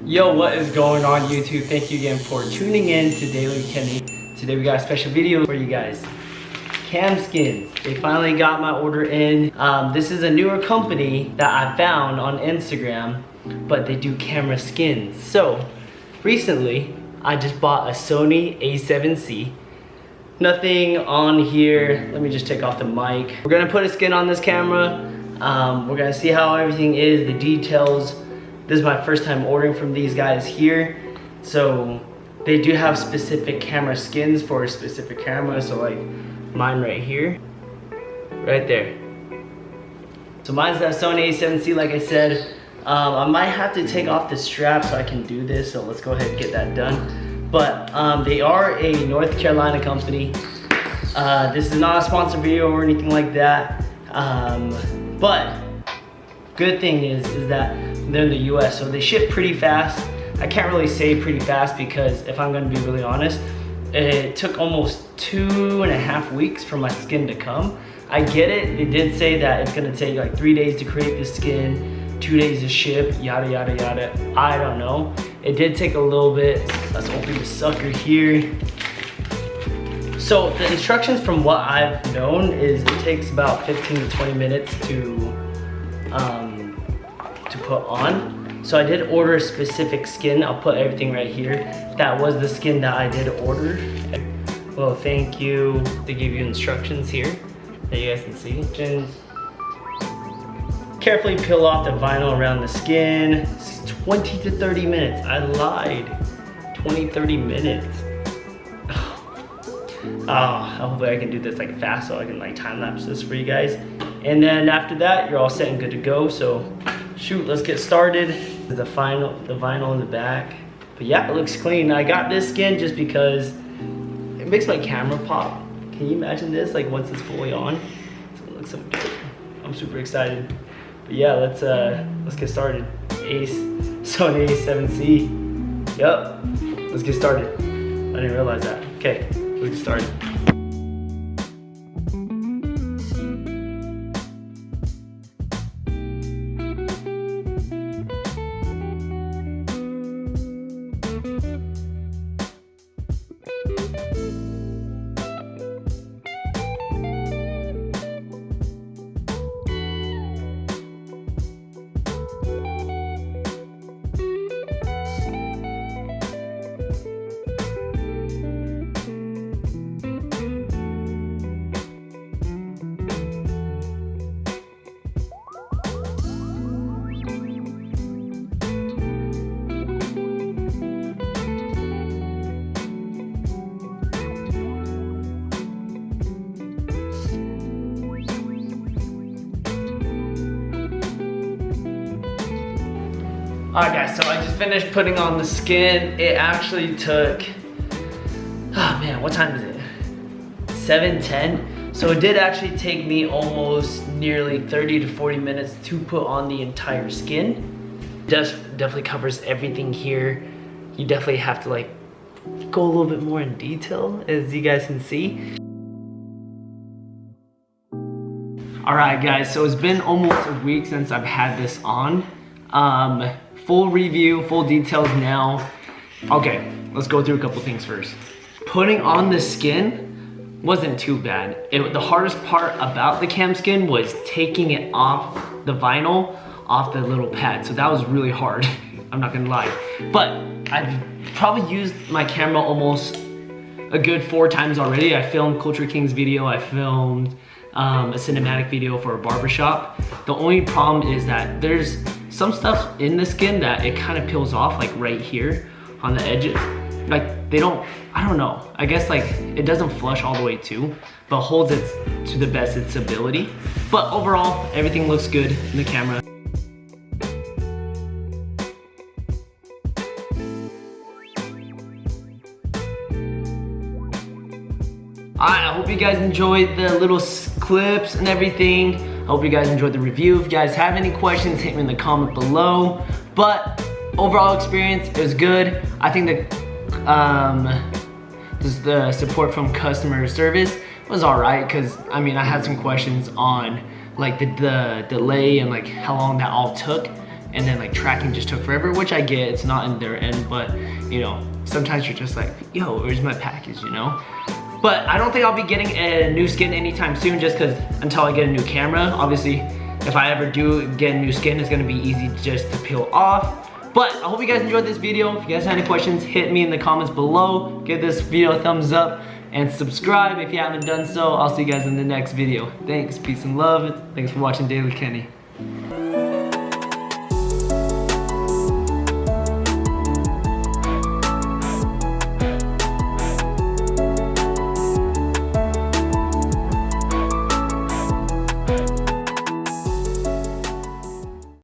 Yo, what is going on YouTube? Thank you again for tuning in to Dailykeny. Today we got a special video for you guys. Camskns, they finally got my order in. This is a newer company that I found on Instagram, but they do camera skins. So recently, I just bought a Sony a7C. Nothing on here. Let me just take off the mic. We're gonna put a skin on this camera. We're gonna see how everything is, the details. This is my first time ordering from these guys here. So they do have specific camera skins for a specific camera. So like mine right here, right there. So mine's that Sony a7C, like I said. I might have to take off the strap so I can do this. So let's go ahead and get that done. But they are a North Carolina company. This is not a sponsored video or anything like that. But good thing is that they're in the US, so they ship pretty fast. I can't really say pretty fast because if I'm gonna be really honest, it took almost 2.5 weeks for my skin to come. I get it, they did say that it's gonna take like 3 days to create the skin, 2 days to ship, yada yada yada. I don't know. It did take a little bit. Let's open the sucker here. So the instructions from what I've known is it takes about 15 to 20 minutes to put on. So I did order a specific skin. I'll put everything right here. That was the skin that I did order. Well, thank you. They give you instructions here that you guys can see. Carefully peel off the vinyl around the skin. It's 20 to 30 minutes. I lied. 20-30 minutes. Hopefully I can do this like fast so I can like time lapse this for you guys. And then after that, you're all set and good to go. So shoot, let's get started. The vinyl in the back. But yeah, it looks clean. I got this skin just because it makes my camera pop. Can you imagine this? Like once it's fully on, so it looks so good. I'm super excited. But yeah, let's get started. Sony a7C. Yup. Let's get started. I didn't realize that. Okay, let's get started. Alright guys, so I just finished putting on the skin. It actually took, oh man, what time is it? 7:10. So it did actually take me almost nearly 30 to 40 minutes to put on the entire skin. Definitely covers everything here. You definitely have to like go a little bit more in detail, as you guys can see. Alright guys, so it's been almost a week since I've had this on. Full review, full details now. Okay, let's go through a couple things first. Putting on the skin wasn't too bad. The hardest part about the cam skin was taking it off the vinyl, off the little pad. So that was really hard, I'm not gonna lie. But I've probably used my camera almost a good 4 times already. I filmed Culture King's video, I filmed a cinematic video for a barbershop. The only problem is that there's some stuff in the skin that it kind of peels off, like right here on the edges. Like they don't, I don't know. I guess like it doesn't flush all the way too, but holds it to the best its ability. But overall, everything looks good in the camera. I hope you guys enjoyed the little clips and everything. I hope you guys enjoyed the review. If you guys have any questions, hit me in the comment below. But overall experience is good. I think the support from customer service was alright, because I mean I had some questions on like the delay and like how long that all took. and then like tracking just took forever, which I get, it's not in their end, but you know, sometimes you're just like, yo, where's my package, you know? But I don't think I'll be getting a new skin anytime soon, just because until I get a new camera. Obviously, if I ever do get a new skin, it's gonna be easy just to peel off. But I hope you guys enjoyed this video. If you guys have any questions, hit me in the comments below. Give this video a thumbs up and subscribe if you haven't done so. I'll see you guys in the next video. Thanks, peace and love. Thanks for watching Dailykeny.